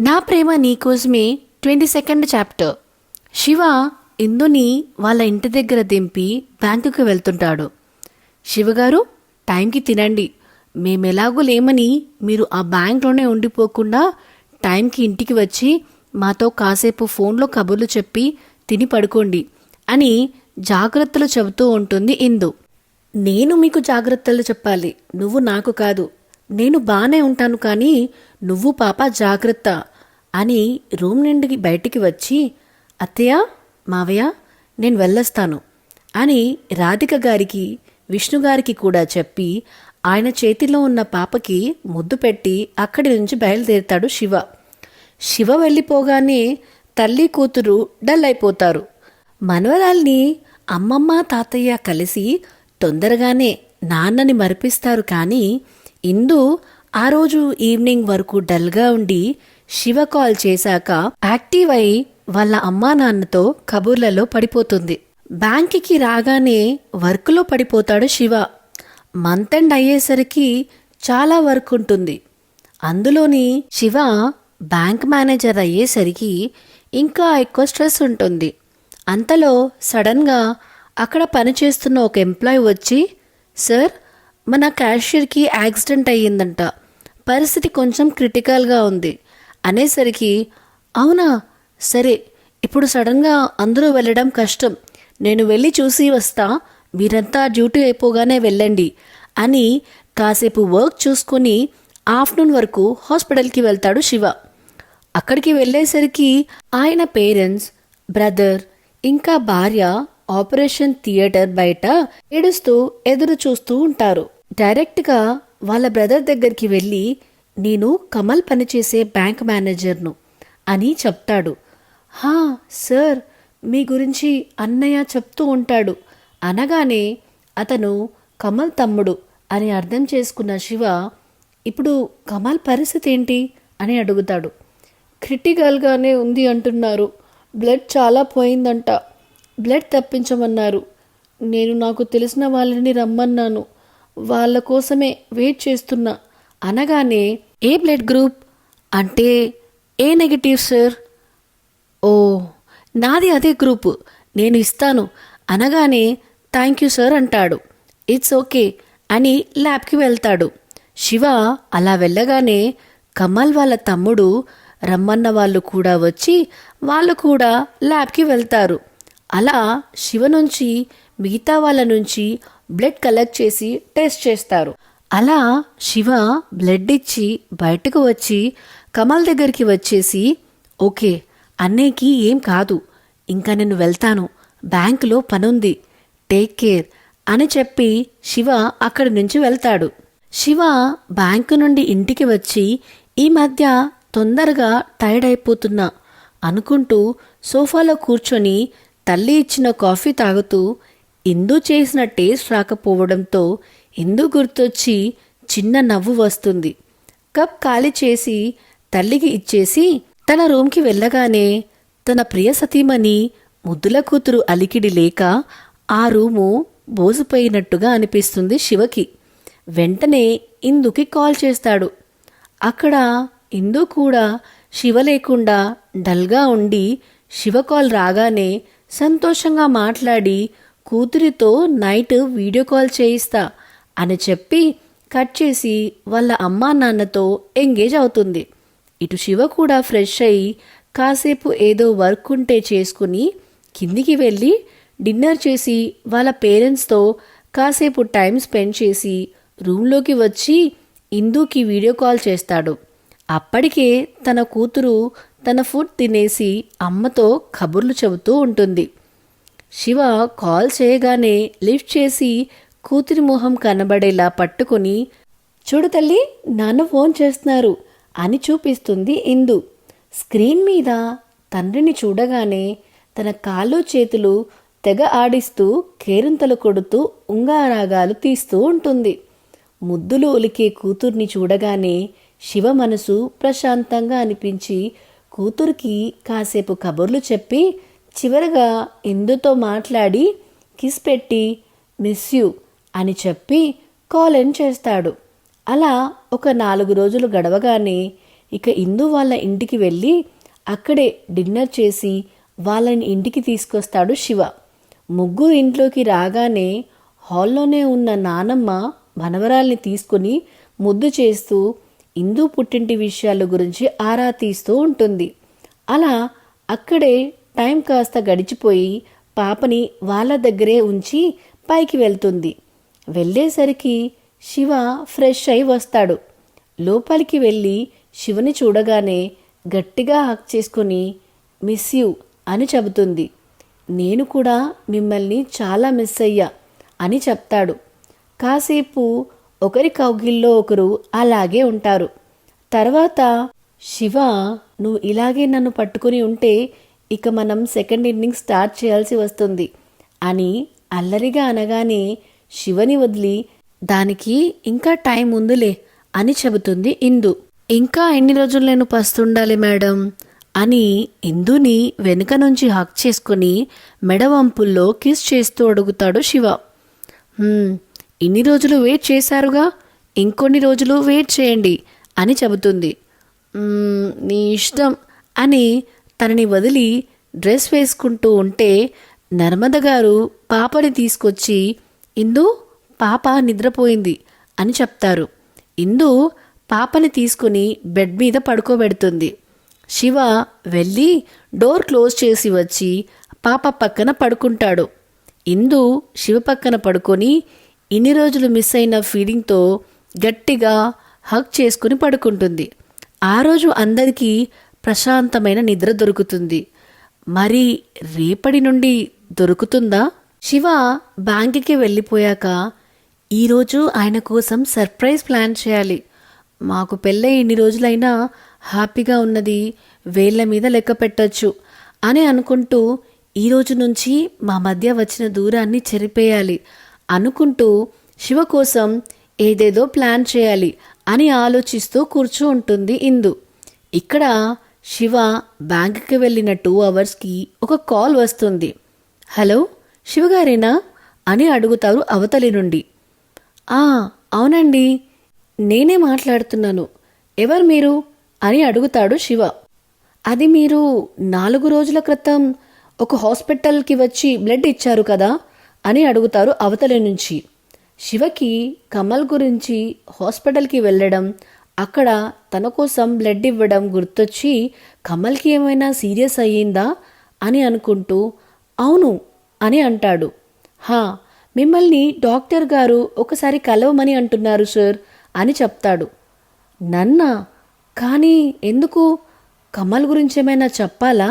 నా ప్రేమ నీకోసమే 22nd chapter. Shiva ఇందుని వాళ్ళ ఇంటి దగ్గర దింపి బ్యాంకుకి వెళ్తుంటాడు. శివగారు, టైంకి తినండి. మేమెలాగూ లేమని మీరు ఆ బ్యాంక్లోనే ఉండిపోకుండా టైంకి ఇంటికి వచ్చి మాతో కాసేపు ఫోన్లో కబుర్లు చెప్పి తిని పడుకోండి అని జాగ్రత్తలు చెబుతూ ఉంటుంది ఇందు. నేను మీకు జాగ్రత్తలు చెప్పాలి, నువ్వు నాకు కాదు. నేను బానే ఉంటాను కానీ నువ్వు పాప జాగ్రత్త అని రూమ్ నుండి బయటికి వచ్చి, అత్తయ్య, మావయ్య, నేను వెళ్ళొస్తాను అని రాధిక గారికి విష్ణుగారికి కూడా చెప్పి ఆయన చేతిలో ఉన్న పాపకి ముద్దు పెట్టి అక్కడి నుంచి బయలుదేరుతాడు శివ. శివ వెళ్ళిపోగానే తల్లి కూతురు డల్ అయిపోతారు. మనవరాల్ని అమ్మమ్మ తాతయ్య కలిసి తొందరగానే నాన్నని మరిపిస్తారు కానీ ఇందు ఆ రోజు ఈవినింగ్ వరకు డల్గా ఉండి శివ కాల్ చేశాక యాక్టివ్ అయి వాళ్ళ అమ్మా నాన్నతో కబుర్లలో పడిపోతుంది. బ్యాంకుకి రాగానే వర్క్లో పడిపోతాడు శివ. మంత్ ఎండ్ అయ్యేసరికి చాలా వర్క్ ఉంటుంది. అందులోని శివ బ్యాంక్ మేనేజర్ అయ్యేసరికి ఇంకా ఎక్కువ స్ట్రెస్ ఉంటుంది. అంతలో సడన్గా అక్కడ పనిచేస్తున్న ఒక ఎంప్లాయ్ వచ్చి, సార్, మన క్యాషియర్కి యాక్సిడెంట్ అయ్యిందంట, పరిస్థితి కొంచెం క్రిటికల్గా ఉంది అనేసరికి, అవునా, సరే, ఇప్పుడు సడన్గా అందరూ వెళ్ళడం కష్టం, నేను వెళ్ళి చూసి వస్తా, మీరంతా డ్యూటీ అయిపోగానే వెళ్ళండి అని కాసేపు వర్క్ చూసుకొని ఆఫ్టర్నూన్ వరకు హాస్పిటల్కి వెళ్తాడు శివ. అక్కడికి వెళ్ళేసరికి ఆయన పేరెంట్స్, బ్రదర్ ఇంకా భార్య ఆపరేషన్ థియేటర్ బయట ఏడుస్తూ ఎదురు చూస్తూ ఉంటారు. డైరెక్ట్గా వాళ్ళ బ్రదర్ దగ్గరికి వెళ్ళి, నేను కమల్ పనిచేసే బ్యాంక్ మేనేజర్ను అని చెప్తాడు. హా సార్, మీ గురించి అన్నయ్య చెప్తూ ఉంటాడు అనగానే అతను కమల్ తమ్ముడు అని అర్థం చేసుకున్న శివ, ఇప్పుడు కమల్ పరిస్థితి ఏంటి అని అడుగుతాడు. క్రిటికల్గానే ఉంది అంటున్నారు, బ్లడ్ చాలా పోయిందంట, బ్లడ్ తప్పించమన్నారు. నేను నాకు తెలిసిన వాళ్ళని రమ్మన్నాను, వాళ్ళ కోసమే వెయిట్ చేస్తున్నా అనగానే, ఏ బ్లడ్ గ్రూప్ అంటే ఏ నెగిటివ్ సార్? ఓ, నాది అదే గ్రూపు, నేను ఇస్తాను అనగానే థ్యాంక్ యూ సార్ అంటాడు. ఇట్స్ ఓకే అని ల్యాబ్కి వెళ్తాడు. శివ అలా వెళ్ళగానే కమల్ వాళ్ళ తమ్ముడు రమ్మన్న వాళ్ళు కూడా వచ్చి వాళ్ళు కూడా ల్యాబ్కి వెళ్తారు. అలా శివ నుంచి మిగతా వాళ్ళ నుంచి బ్లడ్ కలెక్ట్ చేసి టెస్ట్ చేస్తారు. అలా శివ బ్లడ్ ఇచ్చి బయటకు వచ్చి కమల్ దగ్గరికి వచ్చేసి, ఓకే, అన్నయ్యకి ఏం కాదు, ఇంకా నేను వెళ్తాను, బ్యాంకులో పనుంది, టేక్ కేర్ అని చెప్పి శివ అక్కడి నుంచి వెళ్తాడు. శివ బ్యాంకు నుండి ఇంటికి వచ్చి ఈ మధ్య తొందరగా టైర్డ్ అయిపోతున్నా అనుకుంటూ సోఫాలో కూర్చొని తల్లి ఇచ్చిన కాఫీ తాగుతూ ఇందు చేసిన టేస్ట్ రాకపోవడంతో ఇందు గుర్తొచ్చి చిన్న నవ్వు వస్తుంది. కప్ ఖాళీ చేసి తల్లికి ఇచ్చేసి తన రూమ్కి వెళ్ళగానే తన ప్రియ సతీమణి ముద్దుల కూతురు అలికిడి లేక ఆ రూము బోసిపోయినట్టుగా అనిపిస్తుంది శివకి. వెంటనే ఇందుకి కాల్ చేస్తాడు. అక్కడ ఇందు కూడా శివ లేకుండా డల్గా ఉండి శివ కాల్ రాగానే సంతోషంగా మాట్లాడి కూతురితో నైట్ వీడియో కాల్ చేయిస్తా అని చెప్పి కట్ చేసి వాళ్ళ అమ్మా నాన్నతో ఎంగేజ్ అవుతుంది. ఇటు శివ కూడా ఫ్రెష్ అయ్యి కాసేపు ఏదో వర్క్ ఉంటే చేసుకుని కిందికి వెళ్ళి డిన్నర్ చేసి వాళ్ళ పేరెంట్స్తో కాసేపు టైం స్పెండ్ చేసి రూమ్లోకి వచ్చి ఇందుకి వీడియో కాల్ చేస్తాడు. అప్పటికే తన కూతురు తన ఫుడ్ తినేసి అమ్మతో కబుర్లు చెబుతూ ఉంటుంది. శివ కాల్ చేయగానే లిఫ్ట్ చేసి కూతురి మొహం కనబడేలా పట్టుకుని, చూడు తల్లి, నాన్న ఫోన్ చేస్తున్నారు అని చూపిస్తుంది ఇందు. స్క్రీన్ మీద తండ్రిని చూడగానే తన కాళ్ళు చేతులు తెగ ఆడిస్తూ కేరింతలు కొడుతూ ఉంగారాగాలు తీస్తూ ఉంటుంది. ముద్దులు ఒలికే కూతుర్ని చూడగానే శివ మనసు ప్రశాంతంగా అనిపించి కూతురికి కాసేపు కబుర్లు చెప్పి చివరగా ఇందుతో మాట్లాడి కిస్ పెట్టి మిస్ యూ అని చెప్పి కాల్ ఎండ్ చేస్తాడు. అలా ఒక 4 రోజులు గడవగానే ఇక ఇందు వాళ్ళ ఇంటికి వెళ్ళి అక్కడే డిన్నర్ చేసి వాళ్ళని ఇంటికి తీసుకొస్తాడు శివ. ముగ్గురు ఇంట్లోకి రాగానే హాల్లోనే ఉన్న నానమ్మ మనవరాల్ని తీసుకుని ముద్దు చేస్తూ ఇందు పుట్టింటి విషయాల గురించి ఆరా తీస్తూ ఉంటుంది. అలా అక్కడే టైం కాస్త గడిచిపోయి పాపని వాళ్ళ దగ్గరే ఉంచి పైకి వెళ్తుంది. వెళ్ళేసరికి శివ ఫ్రెష్ అయి వస్తాడు. లోపలికి వెళ్ళి శివని చూడగానే గట్టిగా హక్ చేసుకుని మిస్ యూ అని చెబుతుంది. నేను కూడా మిమ్మల్ని చాలా మిస్ అయ్యా అని చెప్తాడు. కాసేపు ఒకరి కౌగిల్లో ఒకరు అలాగే ఉంటారు. తర్వాత శివ, నువ్వు ఇలాగే నన్ను పట్టుకుని ఉంటే ఇక మనం సెకండ్ ఇన్నింగ్ స్టార్ట్ చేయాల్సి వస్తుంది అని అల్లరిగా అనగానే శివని వదిలి దానికి ఇంకా టైం ఉందిలే అని చెబుతుంది ఇందు. ఇంకా ఎన్ని రోజులు నేను పస్తుండాలి మేడం అని ఇందుని వెనుక నుంచి హక్ చేసుకుని మెడవంపుల్లో కిస్ చేస్తూ అడుగుతాడు శివ. ఇన్ని రోజులు వెయిట్ చేశారుగా, ఇంకొన్ని రోజులు వెయిట్ చేయండి అని చెబుతుంది. నీ ఇష్టం అని తనని వదిలి డ్రెస్ వేసుకుంటూ ఉంటే నర్మద గారు పాపని తీసుకొచ్చి ఇందు పాప నిద్రపోయింది అని చెప్తారు. ఇందు పాపని తీసుకుని బెడ్ మీద పడుకోబెడుతుంది. శివ వెళ్ళి డోర్ క్లోజ్ చేసి వచ్చి పాప పక్కన పడుకుంటాడు. ఇందు శివ పక్కన పడుకొని ఇన్ని రోజులు మిస్ అయిన ఫీలింగ్తో గట్టిగా హగ్ చేసుకుని పడుకుంటుంది. ఆ రోజు అందరికీ ప్రశాంతమైన నిద్ర దొరుకుతుంది. మరి రేపటి నుండి దొరుకుతుందా? శివ బ్యాంకుకి వెళ్ళిపోయాక ఈరోజు ఆయన కోసం సర్ప్రైజ్ ప్లాన్ చేయాలి. మాకు పెళ్ళై ఇన్ని రోజులైనా హ్యాపీగా ఉన్నది వేళ్ల మీద లెక్క పెట్టచ్చు అని అనుకుంటూ ఈరోజు నుంచి మా మధ్య వచ్చిన దూరాన్ని చెరిపేయాలి అనుకుంటూ శివ కోసం ఏదేదో ప్లాన్ చేయాలి అని ఆలోచిస్తూ కూర్చో ఉంటుంది ఇందు. ఇక్కడ శివ బ్యాంకుకి వెళ్ళిన 2 అవర్స్కి ఒక కాల్ వస్తుంది. హలో, శివగారేనా అని అడుగుతారు అవతలి నుండి. అవునండి, నేనే మాట్లాడుతున్నాను. ఎవరు మీరు అని అడుగుతాడు శివ. అది మీరు 4 రోజుల క్రితం ఒక హాస్పిటల్కి వచ్చి బ్లడ్ ఇచ్చారు కదా అని అడుగుతారు అవతలి నుంచి. శివకి కమల్ గురించి హాస్పిటల్కి వెళ్ళడం, అక్కడ తన కోసం బ్లడ్ ఇవ్వడం గుర్తొచ్చి కమల్కి ఏమైనా సీరియస్ అయ్యిందా అని అనుకుంటూ అవును అని అంటాడు. మిమ్మల్ని డాక్టర్ గారు ఒకసారి కలవమని అంటున్నారు సార్ అని చెప్తాడు. నన్నా? కానీ ఎందుకు? కమల్ గురించి ఏమైనా చెప్పాలా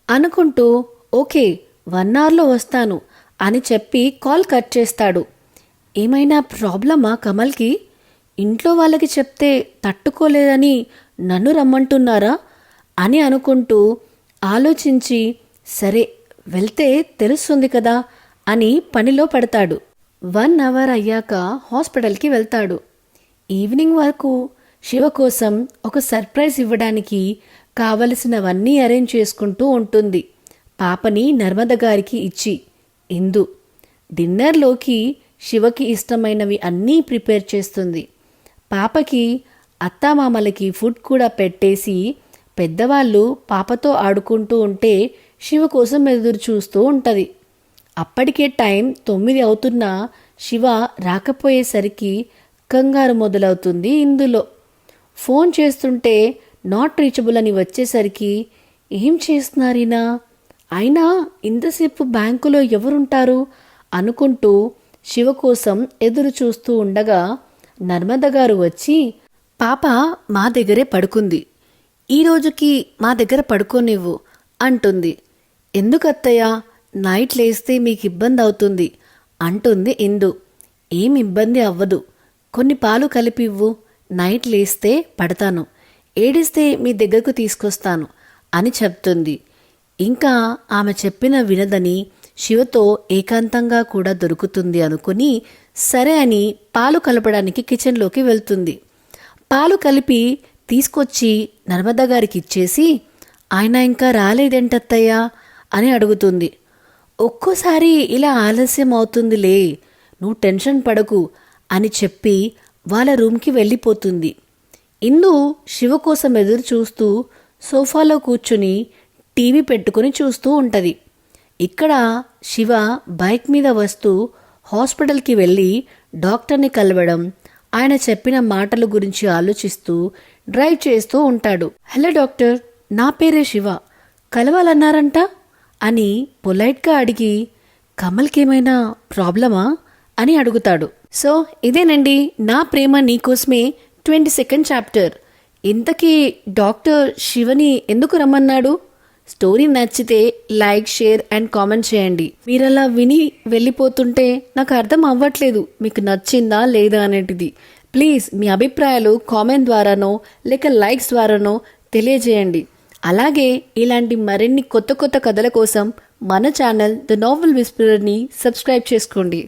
అనుకుంటూ ఓకే 1 అవర్లో వస్తాను అని చెప్పి కాల్ కట్ చేస్తాడు. ఏమైనా ప్రాబ్లమా కమల్కి? ఇంట్లో వాళ్ళకి చెప్తే తట్టుకోలేదని నన్ను రమ్మంటున్నారా అని అనుకుంటూ ఆలోచించి సరే వెళ్తే తెలుస్తుంది కదా అని పనిలో పడతాడు. 1 అవర్ అయ్యాక హాస్పిటల్కి వెళ్తాడు. ఈవినింగ్ వరకు శివ కోసం ఒక సర్ప్రైజ్ ఇవ్వడానికి కావలసినవన్నీ అరేంజ్ చేసుకుంటూ ఉంటుంది. పాపని నర్మద గారికి ఇచ్చి ఇందు డిన్నర్లోకి శివకి ఇష్టమైనవి అన్నీ ప్రిపేర్ చేస్తుంది. పాపకి అత్తామామలకి ఫుడ్ కూడా పెట్టేసి పెద్దవాళ్ళు పాపతో ఆడుకుంటూ ఉంటే శివ కోసం ఎదురు చూస్తూ ఉంటుంది. అప్పటికే టైం 9 అవుతున్నా శివ రాకపోయేసరికి కంగారు మొదలవుతుంది. ఇందులో ఫోన్ చేస్తుంటే నాట్ రీచబుల్ అని వచ్చేసరికి ఏం చేస్తున్నారీనా, అయినా ఇంతసేపు బ్యాంకులో ఎవరుంటారు అనుకుంటూ శివ కోసం ఎదురు చూస్తూ ఉండగా నర్మద గారు వచ్చి పాప మా దగ్గరే పడుకుంది, ఈరోజుకి మా దగ్గర పడుకోనివ్వు అంటుంది. ఎందుకత్తయ్యా, నైట్ లేస్తే మీకు ఇబ్బంది అవుతుంది అంటుంది ఇందు. ఏం ఇబ్బంది అవ్వదు, కొన్ని పాలు కలిపివ్వు, నైట్ లేస్తే పడతాను, ఏడిస్తే మీ దగ్గరకు తీసుకొస్తాను అని చెప్తుంది. ఇంకా ఆమె చెప్పిన వినదని శివతో ఏకాంతంగా కూడా దొరుకుతుంది అనుకుని సరే అని పాలు కలపడానికి కిచెన్లోకి వెళ్తుంది. పాలు కలిపి తీసుకొచ్చి నర్మద గారికి ఇచ్చేసి ఆయన ఇంకా రాలేదేంటత్తయ్యా అని అడుగుతుంది. ఒక్కోసారి ఇలా ఆలస్యం అవుతుందిలే, నువ్వు టెన్షన్ పడకు అని చెప్పి వాళ్ళ రూమ్కి వెళ్ళిపోతుంది. ఇందు శివ కోసం ఎదురు చూస్తూ సోఫాలో కూర్చుని టీవీ పెట్టుకుని చూస్తూ ఉంటుంది. ఇక్కడ శివ బైక్ మీద వస్తూ హాస్పిటల్కి వెళ్ళి డాక్టర్ని కలవడం, ఆయన చెప్పిన మాటల గురించి ఆలోచిస్తూ డ్రైవ్ చేస్తూ ఉంటాడు. హలో డాక్టర్, నా పేరే శివ, కలవాలన్నారంట అని పొలైట్గా అడిగి కమల్కేమైనా ప్రాబ్లమా అని అడుగుతాడు. సో ఇదేనండి నా ప్రేమ నీకోసమే 22nd చాప్టర్. ఇంతకీ డాక్టర్ శివని ఎందుకు రమ్మన్నాడు? స్టోరీ నచ్చితే లైక్, షేర్ అండ్ కామెంట్ చేయండి. మీరలా విని వెళ్ళిపోతుంటే నాకు అర్థం అవ్వట్లేదు మీకు నచ్చిందా లేదా అనేటిది. ప్లీజ్ మీ అభిప్రాయాలు కామెంట్ ద్వారానో లేక లైక్స్ ద్వారానో తెలియజేయండి. అలాగే ఇలాంటి మరిన్ని కొత్త కొత్త కథల కోసం మన ఛానల్ ద నావెల్ విస్పరర్ని సబ్స్క్రైబ్ చేసుకోండి.